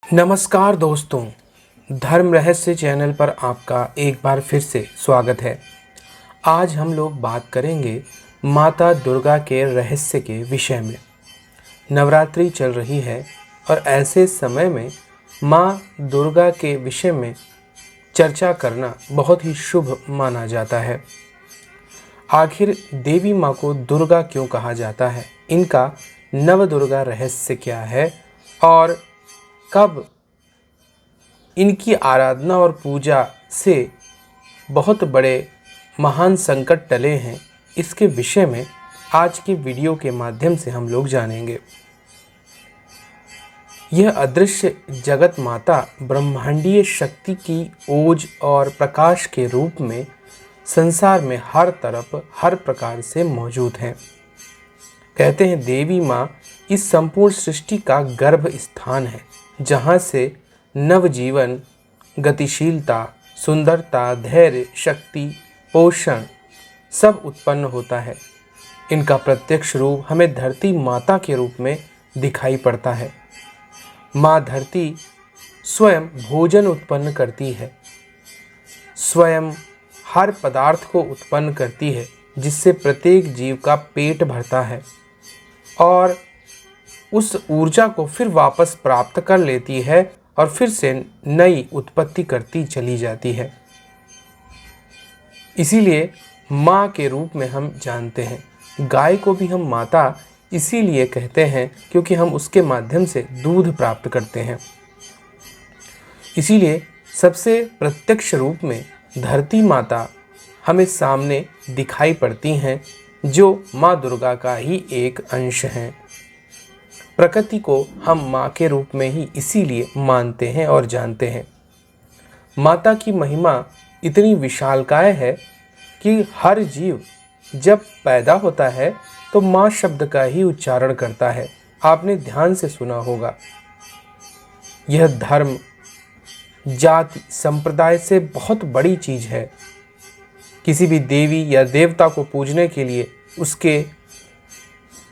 नमस्कार दोस्तों, धर्म रहस्य चैनल पर आपका एक बार फिर से स्वागत है। आज हम लोग बात करेंगे माता दुर्गा के रहस्य के विषय में। नवरात्रि चल रही है और ऐसे समय में माँ दुर्गा के विषय में चर्चा करना बहुत ही शुभ माना जाता है। आखिर देवी माँ को दुर्गा क्यों कहा जाता है, इनका नवदुर्गा रहस्य क्या है और कब इनकी आराधना और पूजा से बहुत बड़े महान संकट टले हैं, इसके विषय में आज के वीडियो के माध्यम से हम लोग जानेंगे। यह अदृश्य जगत माता ब्रह्मांडीय शक्ति की ओज और प्रकाश के रूप में संसार में हर तरफ हर प्रकार से मौजूद हैं। कहते हैं देवी माँ इस संपूर्ण सृष्टि का गर्भ स्थान है, जहाँ से नवजीवन, गतिशीलता, सुंदरता, धैर्य, शक्ति, पोषण सब उत्पन्न होता है। इनका प्रत्यक्ष रूप हमें धरती माता के रूप में दिखाई पड़ता है। माँ धरती स्वयं भोजन उत्पन्न करती है, स्वयं हर पदार्थ को उत्पन्न करती है, जिससे प्रत्येक जीव का पेट भरता है और उस ऊर्जा को फिर वापस प्राप्त कर लेती है और फिर से नई उत्पत्ति करती चली जाती है। इसीलिए माँ के रूप में हम जानते हैं। गाय को भी हम माता इसीलिए कहते हैं क्योंकि हम उसके माध्यम से दूध प्राप्त करते हैं। इसीलिए सबसे प्रत्यक्ष रूप में धरती माता हमें सामने दिखाई पड़ती हैं, जो माँ दुर्गा का ही एक अंश हैं। प्रकृति को हम माँ के रूप में ही इसीलिए मानते हैं और जानते हैं। माता की महिमा इतनी विशालकाय है कि हर जीव जब पैदा होता है तो माँ शब्द का ही उच्चारण करता है। आपने ध्यान से सुना होगा। यह धर्म, जाति, संप्रदाय से बहुत बड़ी चीज़ है। किसी भी देवी या देवता को पूजने के लिए उसके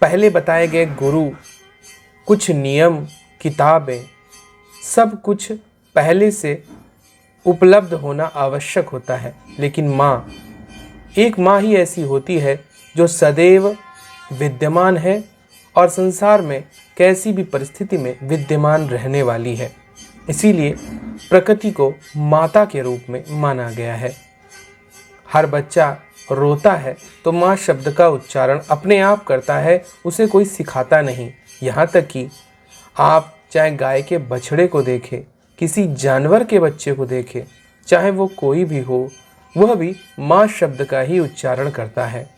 पहले बताए गए गुरु, कुछ नियम, किताबें, सब कुछ पहले से उपलब्ध होना आवश्यक होता है। लेकिन माँ, एक माँ ही ऐसी होती है जो सदैव विद्यमान है और संसार में कैसी भी परिस्थिति में विद्यमान रहने वाली है। इसीलिए प्रकृति को माता के रूप में माना गया है। हर बच्चा रोता है तो माँ शब्द का उच्चारण अपने आप करता है, उसे कोई सिखाता नहीं। यहाँ तक कि आप चाहे गाय के बछड़े को देखें, किसी जानवर के बच्चे को देखें, चाहे वो कोई भी हो, वह भी माँ शब्द का ही उच्चारण करता है।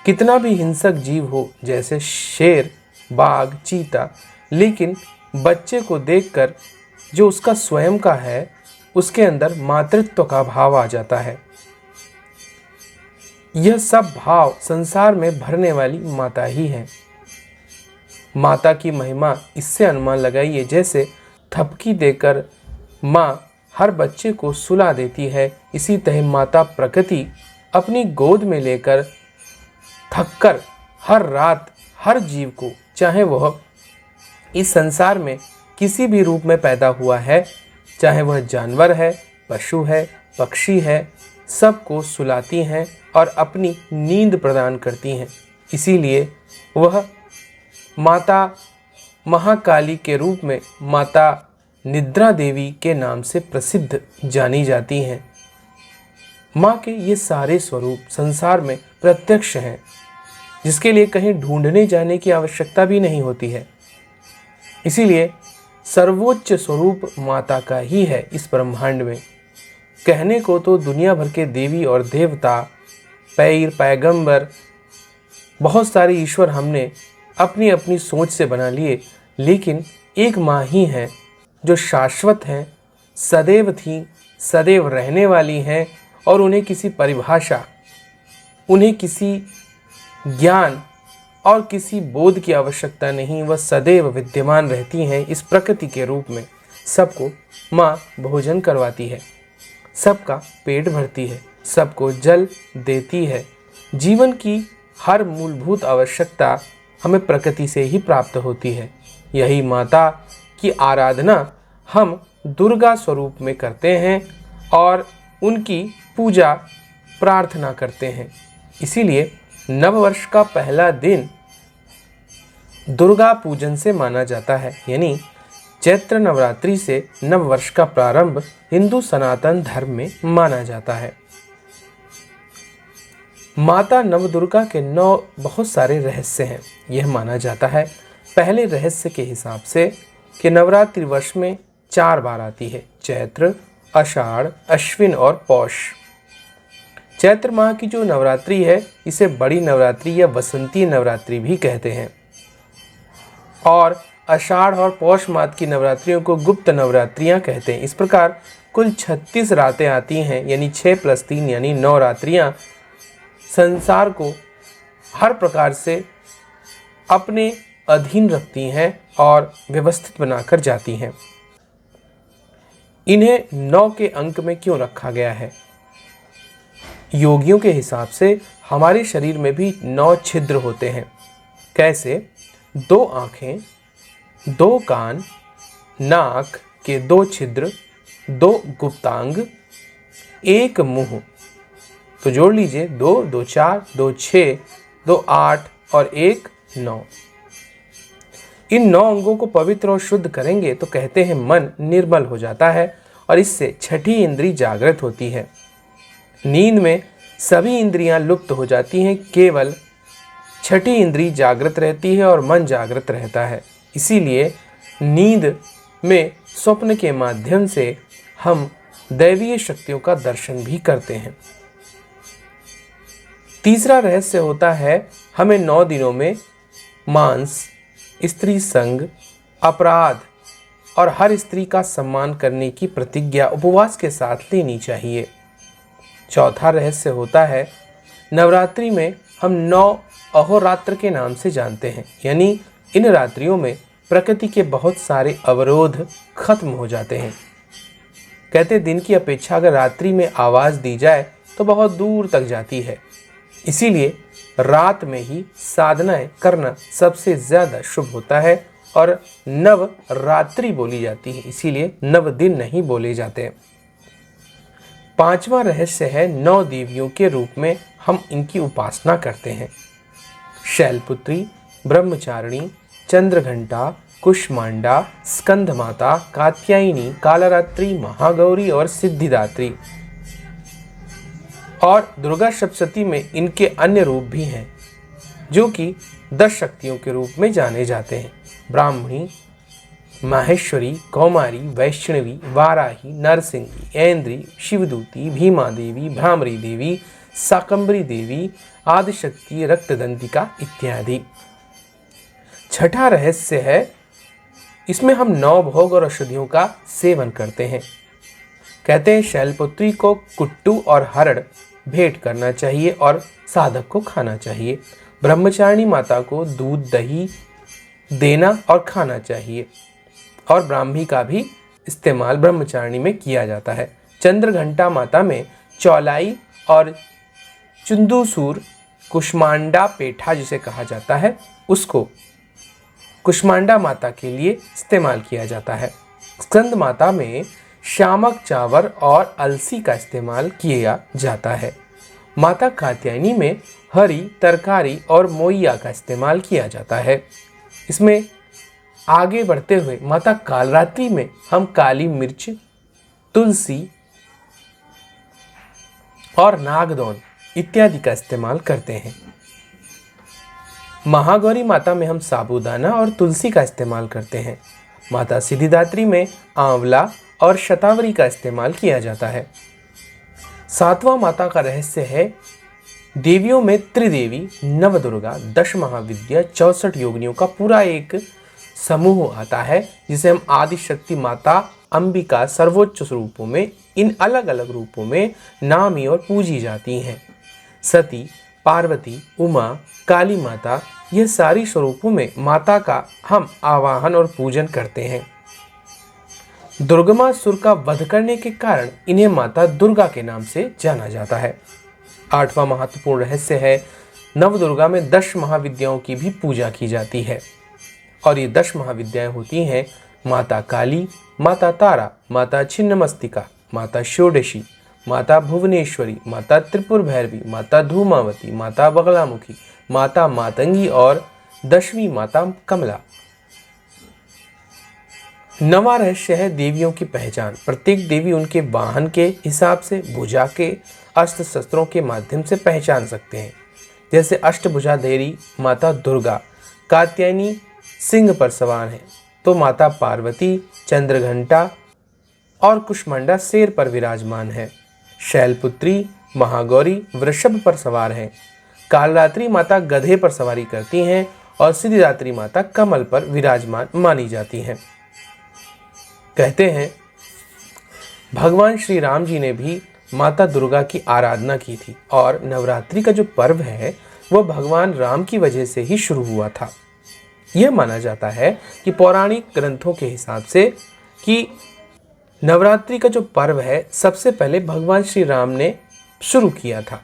कितना भी हिंसक जीव हो, जैसे शेर, बाघ, चीता, लेकिन बच्चे को देखकर जो उसका स्वयं का है, उसके अंदर मातृत्व का भाव आ जाता है। यह सब भाव संसार में भरने वाली माता ही है। माता की महिमा इससे अनुमान लगाइए, जैसे थपकी देकर माँ हर बच्चे को सुला देती है, इसी तरह माता प्रकृति अपनी गोद में लेकर थककर हर रात हर जीव को, चाहे वह इस संसार में किसी भी रूप में पैदा हुआ है, चाहे वह जानवर है, पशु है, पक्षी है, सबको सुलाती हैं और अपनी नींद प्रदान करती हैं। इसीलिए वह माता महाकाली के रूप में माता निद्रा देवी के नाम से प्रसिद्ध जानी जाती हैं। माँ के ये सारे स्वरूप संसार में प्रत्यक्ष हैं, जिसके लिए कहीं ढूंढने जाने की आवश्यकता भी नहीं होती है। इसीलिए सर्वोच्च स्वरूप माता का ही है इस ब्रह्मांड में। कहने को तो दुनिया भर के देवी और देवता, पीर, पैगंबर, बहुत सारे ईश्वर हमने अपनी अपनी सोच से बना लिए, लेकिन एक माँ ही है जो शाश्वत हैं, सदैव थी, सदैव रहने वाली हैं और उन्हें किसी परिभाषा, उन्हें किसी ज्ञान और किसी बोध की आवश्यकता नहीं। वह सदैव विद्यमान रहती हैं इस प्रकृति के रूप में। सबको माँ भोजन करवाती है, सबका पेट भरती है, सबको जल देती है। जीवन की हर मूलभूत आवश्यकता हमें प्रकृति से ही प्राप्त होती है। यही माता की आराधना हम दुर्गा स्वरूप में करते हैं और उनकी पूजा प्रार्थना करते हैं। इसीलिए नववर्ष का पहला दिन दुर्गा पूजन से माना जाता है, यानी चैत्र नवरात्रि से नववर्ष का प्रारंभ हिंदू सनातन धर्म में माना जाता है। माता नवदुर्गा के 9 बहुत सारे रहस्य हैं। यह माना जाता है पहले रहस्य के हिसाब से कि नवरात्रि वर्ष में 4 बार आती है, चैत्र, आषाढ़, अश्विन और पौष। चैत्र माह की जो नवरात्रि है इसे बड़ी नवरात्रि या वसंती नवरात्रि भी कहते हैं और आषाढ़ और पौष मास की नवरात्रियों को गुप्त नवरात्रियां कहते हैं। इस प्रकार कुल 36 रातें आती हैं, यानी 6 + 3 यानी 9 रात्रियां संसार को हर प्रकार से अपने अधीन रखती हैं और व्यवस्थित बनाकर जाती हैं। इन्हें 9 के अंक में क्यों रखा गया है? योगियों के हिसाब से हमारे शरीर में भी 9 छिद्र होते हैं। कैसे? 2 आँखें, 2 कान, नाक के 2 छिद्र, 2 गुप्तांग, 1 मुंह। तो जोड़ लीजिए 2, 2 4, 2 6, 2 8 और 1 9। इन 9 अंगों को पवित्र और शुद्ध करेंगे तो कहते हैं मन निर्मल हो जाता है और इससे छठी इंद्री जागृत होती है। नींद में सभी इंद्रियां लुप्त हो जाती हैं, केवल छठी इंद्री जागृत रहती है और मन जागृत रहता है। इसीलिए नींद में स्वप्न के माध्यम से हम दैवीय शक्तियों का दर्शन भी करते हैं। तीसरा रहस्य होता है हमें 9 दिनों में मांस, स्त्री संग, अपराध और हर स्त्री का सम्मान करने की प्रतिज्ञा उपवास के साथ लेनी चाहिए। चौथा रहस्य होता है नवरात्रि में हम 9 अहोरात्र के नाम से जानते हैं, यानी इन रात्रियों में प्रकृति के बहुत सारे अवरोध खत्म हो जाते हैं। कहते दिन की अपेक्षा अगर रात्रि में आवाज़ दी जाए तो बहुत दूर तक जाती है। इसीलिए रात में ही साधनाएं करना सबसे ज़्यादा शुभ होता है और नवरात्रि बोली जाती है, इसीलिए 9 दिन नहीं बोले जाते। 5वां रहस्य है 9 देवियों के रूप में हम इनकी उपासना करते हैं। शैलपुत्री, ब्रह्मचारिणी, चंद्रघंटा, कुष्मांडा, स्कंद माता, कात्यायनी, कालरात्रि, महागौरी और सिद्धिदात्री। और दुर्गा सप्तशती में इनके अन्य रूप भी हैं जो कि 10 शक्तियों के रूप में जाने जाते हैं। ब्राह्मणी, माहेश्वरी, कौमारी, वैष्णवी, वाराही, नरसिंही, ऐन्द्री, शिवदूती, भीमा देवी, भ्रामरी देवी, शाकंभरी देवी, आदिशक्ति, रक्तदंतिका इत्यादि। छठा रहस्य है इसमें हम 9 भोग और औषधियों का सेवन करते हैं। कहते हैं शैलपुत्री को कुट्टू और हरड़ भेंट करना चाहिए और साधक को खाना चाहिए। ब्रह्मचारिणी माता को दूध दही देना और खाना चाहिए और ब्राह्मी का भी इस्तेमाल ब्रह्मचारिणी में किया जाता है। चंद्रघंटा माता में चौलाई और चुंदूसूर, कुष्मांडा पेठा जिसे कहा जाता है, उसको कुष्मांडा माता के लिए इस्तेमाल किया जाता है। स्कंद माता में शामक चावल और अलसी का इस्तेमाल किया जाता है। माता कात्यायनी में हरी तरकारी और मोइया का इस्तेमाल किया जाता है। इसमें आगे बढ़ते हुए माता कालरात्रि में हम काली मिर्च, तुलसी और नागदौन इत्यादि का इस्तेमाल करते हैं। महागौरी माता में हम साबूदाना और तुलसी का इस्तेमाल करते हैं। माता सिद्धिदात्री में आंवला और शतावरी का इस्तेमाल किया जाता है। 7वां माता का रहस्य है देवियों में त्रिदेवी, नवदुर्गा, 10 महाविद्या, 64 योगिनियों का पूरा एक समूह आता है जिसे हम आदिशक्ति माता अंबिका सर्वोच्च रूपों में इन अलग अलग रूपों में नामी और पूजी जाती हैं। सती, पार्वती, उमा, काली माता, यह सारी स्वरूपों में माता का हम आवाहन और पूजन करते हैं। दुर्गमासुर का वध करने के कारण इन्हें माता दुर्गा के नाम से जाना जाता है। 8वां महत्वपूर्ण रहस्य है नवदुर्गा में 10 महाविद्याओं की भी पूजा की जाती है और ये 10 महाविद्याएं होती हैं माता काली, माता तारा, माता छिन्नमस्तिका, माता षोडशी, माता भुवनेश्वरी, माता त्रिपुर भैरवी, माता धूमावती, माता बगलामुखी, माता मातंगी और 10वीं माता कमला। 9वां रहस्य है देवियों की पहचान। प्रत्येक देवी उनके वाहन के हिसाब से, भुजा के, अस्त्र शस्त्रों के माध्यम से पहचान सकते हैं। जैसे अष्टभुजा देवी माता दुर्गा कात्यायनी सिंह पर सवार हैं, तो माता पार्वती चंद्रघंटा और कुष्मांडा शेर पर विराजमान है। शैलपुत्री महागौरी वृषभ पर सवार हैं। कालरात्रि माता गधे पर सवारी करती हैं और सिद्धिदात्री माता कमल पर विराजमान मानी जाती हैं। कहते हैं भगवान श्री राम जी ने भी माता दुर्गा की आराधना की थी और नवरात्रि का जो पर्व है वह भगवान राम की वजह से ही शुरू हुआ था। यह माना जाता है कि पौराणिक ग्रंथों के हिसाब से कि नवरात्रि का जो पर्व है सबसे पहले भगवान श्री राम ने शुरू किया था।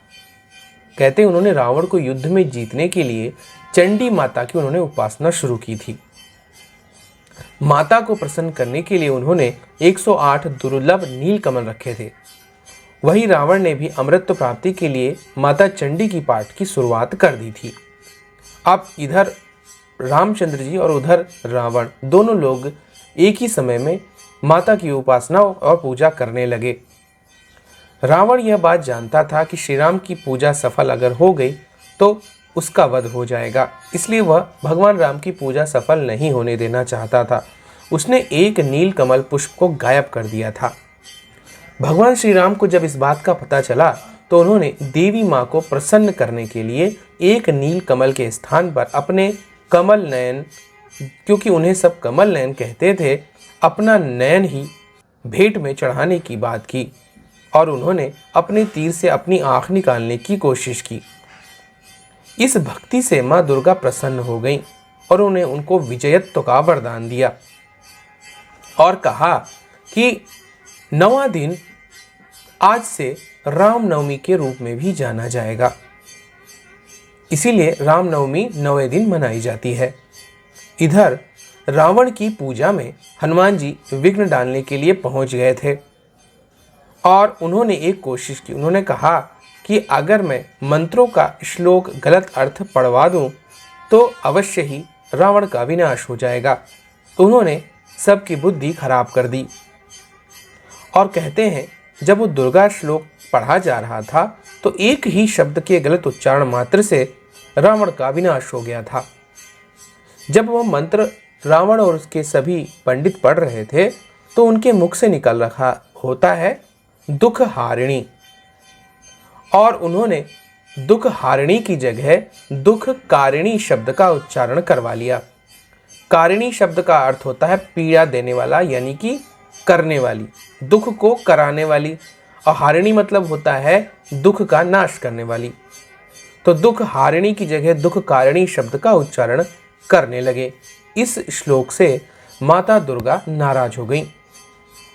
कहते हैं उन्होंने रावण को युद्ध में जीतने के लिए चंडी माता की उन्होंने उपासना शुरू की थी। माता को प्रसन्न करने के लिए उन्होंने 108 दुर्लभ नील कमल रखे थे। वही रावण ने भी अमृत प्राप्ति के लिए माता चंडी की पाठ की शुरुआत कर दी थी। अब इधर रामचंद्र जी और उधर रावण दोनों लोग एक ही समय में माता की उपासना और पूजा करने लगे। रावण यह बात जानता था कि श्री राम की पूजा सफल अगर हो गई तो उसका वध हो जाएगा, इसलिए वह भगवान राम की पूजा सफल नहीं होने देना चाहता था। उसने एक नील कमल पुष्प को गायब कर दिया था। भगवान श्री राम को जब इस बात का पता चला तो उन्होंने देवी माँ को प्रसन्न करने के लिए एक नील कमल के स्थान पर अपने कमल नयन, क्योंकि उन्हें सब कमल नयन कहते थे, अपना नयन ही भेंट में चढ़ाने की बात की और उन्होंने अपने तीर से अपनी आँख निकालने की कोशिश की। इस भक्ति से माँ दुर्गा प्रसन्न हो गईं और उन्हें उनको विजयत्व का वरदान दिया और कहा कि 9वां दिन आज से रामनवमी के रूप में भी जाना जाएगा। इसीलिए रामनवमी 9वें दिन मनाई जाती है। इधर रावण की पूजा में हनुमान जी विघ्न डालने के लिए पहुंच गए थे और उन्होंने एक कोशिश की। उन्होंने कहा कि अगर मैं मंत्रों का श्लोक गलत अर्थ पढ़वा दूं तो अवश्य ही रावण का विनाश हो जाएगा। तो उन्होंने सबकी बुद्धि खराब कर दी और कहते हैं जब वो दुर्गा श्लोक पढ़ा जा रहा था तो एक ही शब्द के गलत उच्चारण मात्र से रावण का विनाश हो गया था। जब वह मंत्र रावण और उसके सभी पंडित पढ़ रहे थे तो उनके मुख से निकल रहा होता है दुख हारिणी, और उन्होंने दुख हारिणी की जगह दुख कारिणी शब्द का उच्चारण करवा लिया। कारिणी शब्द का अर्थ होता है पीड़ा देने वाला, यानी कि करने वाली, दुख को कराने वाली, और हारिणी मतलब होता है दुख का नाश करने वाली। तो दुख हारिणी की जगह दुख कारिणी शब्द का उच्चारण करने लगे। इस श्लोक से माता दुर्गा नाराज हो गईं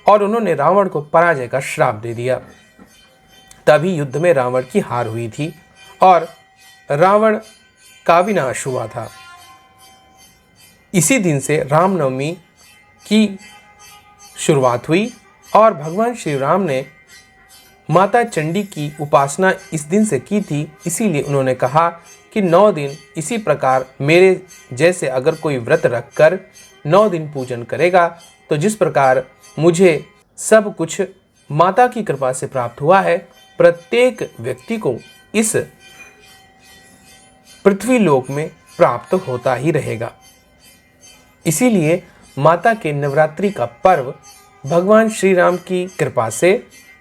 और उन्होंने रावण को पराजय का श्राप दे दिया। तभी युद्ध में रावण की हार हुई थी और रावण का विनाश हुआ था। इसी दिन से रामनवमी की शुरुआत हुई और भगवान श्री राम ने माता चंडी की उपासना इस दिन से की थी। इसीलिए उन्होंने कहा कि 9 दिन इसी प्रकार मेरे जैसे अगर कोई व्रत रखकर 9 दिन पूजन करेगा तो जिस प्रकार मुझे सब कुछ माता की कृपा से प्राप्त हुआ है, प्रत्येक व्यक्ति को इस पृथ्वी लोक में प्राप्त होता ही रहेगा। इसीलिए माता के नवरात्रि का पर्व भगवान श्री राम की कृपा से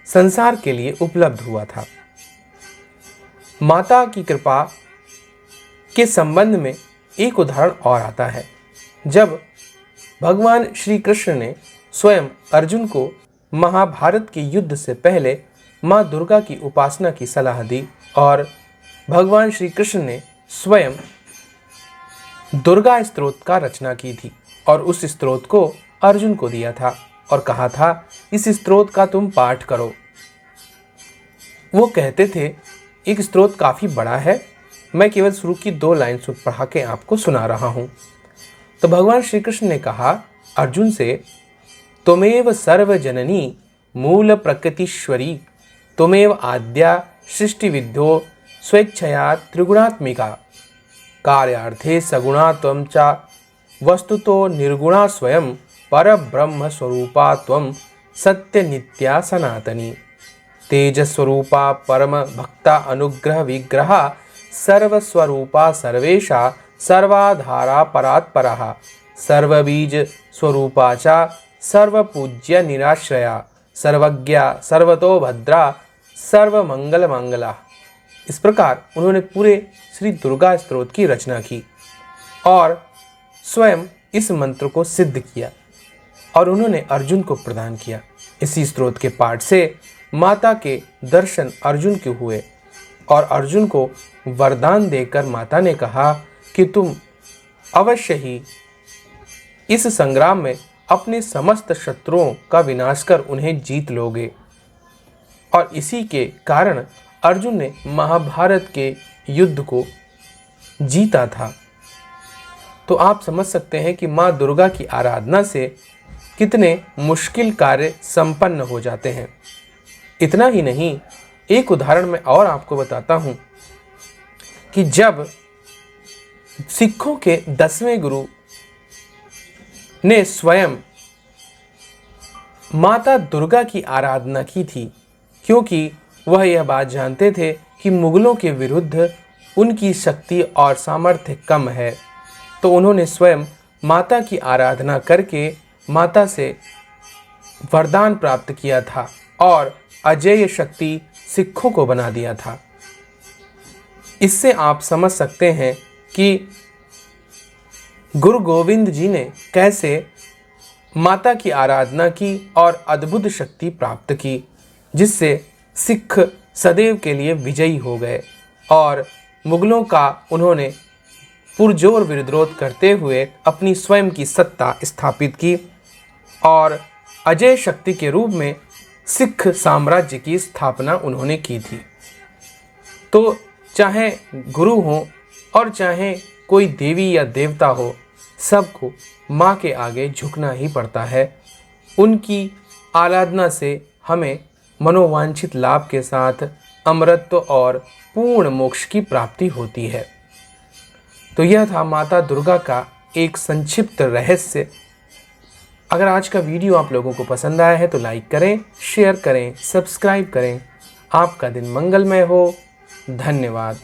संसार के लिए उपलब्ध हुआ था। माता की कृपा के संबंध में एक उदाहरण और आता है। जब भगवान श्री कृष्ण ने स्वयं अर्जुन को महाभारत के युद्ध से पहले माँ दुर्गा की उपासना की सलाह दी और भगवान श्री कृष्ण ने स्वयं दुर्गा स्तोत्र का रचना की थी और उस स्तोत्र को अर्जुन को दिया था और कहा था इस स्तोत्र का तुम पाठ करो। वो कहते थे एक स्तोत्र काफ़ी बड़ा है, मैं केवल शुरू की 2 लाइन पढ़ा के आपको सुना रहा हूँ। तो भगवान श्री कृष्ण ने कहा अर्जुन से, त्वमेव सर्वजननी मूल प्रकृतीश्वरी त्वमेव आद्या सृष्टि विद्यो स्वेच्छया त्रिगुणात्मिका कार्यार्थे सगुणा त्वं च वस्तुतो निर्गुणा स्वयं परब्रह्म स्वरूपा त्वं सत्य नित्या सनातनी तेजस्वरूपा परम भक्ता अनुग्रह विग्रहा सर्वस्वरूपा सर्वेशा सर्वाधारा परात्परः सर्वबीज स्वरूपा च सर्वपूज्य निराश्रया सर्वज्ञा सर्वतो भद्रा सर्वमंगल मंगला। इस प्रकार उन्होंने पूरे श्री दुर्गा स्तोत्र की रचना की और स्वयं इस मंत्र को सिद्ध किया और उन्होंने अर्जुन को प्रदान किया। इसी स्तोत्र के पाठ से माता के दर्शन अर्जुन के हुए और अर्जुन को वरदान देकर माता ने कहा कि तुम अवश्य ही इस संग्राम में अपने समस्त शत्रुओं का विनाश कर उन्हें जीत लोगे। और इसी के कारण अर्जुन ने महाभारत के युद्ध को जीता था। तो आप समझ सकते हैं कि माँ दुर्गा की आराधना से कितने मुश्किल कार्य संपन्न हो जाते हैं। इतना ही नहीं, एक उदाहरण मैं और आपको बताता हूँ कि जब सिखों के 10वें गुरु ने स्वयं माता दुर्गा की आराधना की थी, क्योंकि वह यह बात जानते थे कि मुगलों के विरुद्ध उनकी शक्ति और सामर्थ्य कम है, तो उन्होंने स्वयं माता की आराधना करके माता से वरदान प्राप्त किया था और अजेय शक्ति सिखों को बना दिया था। इससे आप समझ सकते हैं कि गुरु गोविंद जी ने कैसे माता की आराधना की और अद्भुत शक्ति प्राप्त की, जिससे सिख सदैव के लिए विजयी हो गए और मुगलों का उन्होंने पुरजोर विरोध करते हुए अपनी स्वयं की सत्ता स्थापित की और अजय शक्ति के रूप में सिख साम्राज्य की स्थापना उन्होंने की थी। तो चाहे गुरु हो और चाहे कोई देवी या देवता हो, सबको माँ के आगे झुकना ही पड़ता है। उनकी आराधना से हमें मनोवांछित लाभ के साथ अमरत्व और पूर्ण मोक्ष की प्राप्ति होती है। तो यह था माता दुर्गा का एक संक्षिप्त रहस्य। अगर आज का वीडियो आप लोगों को पसंद आया है तो लाइक करें, शेयर करें, सब्सक्राइब करें। आपका दिन मंगलमय हो। धन्यवाद।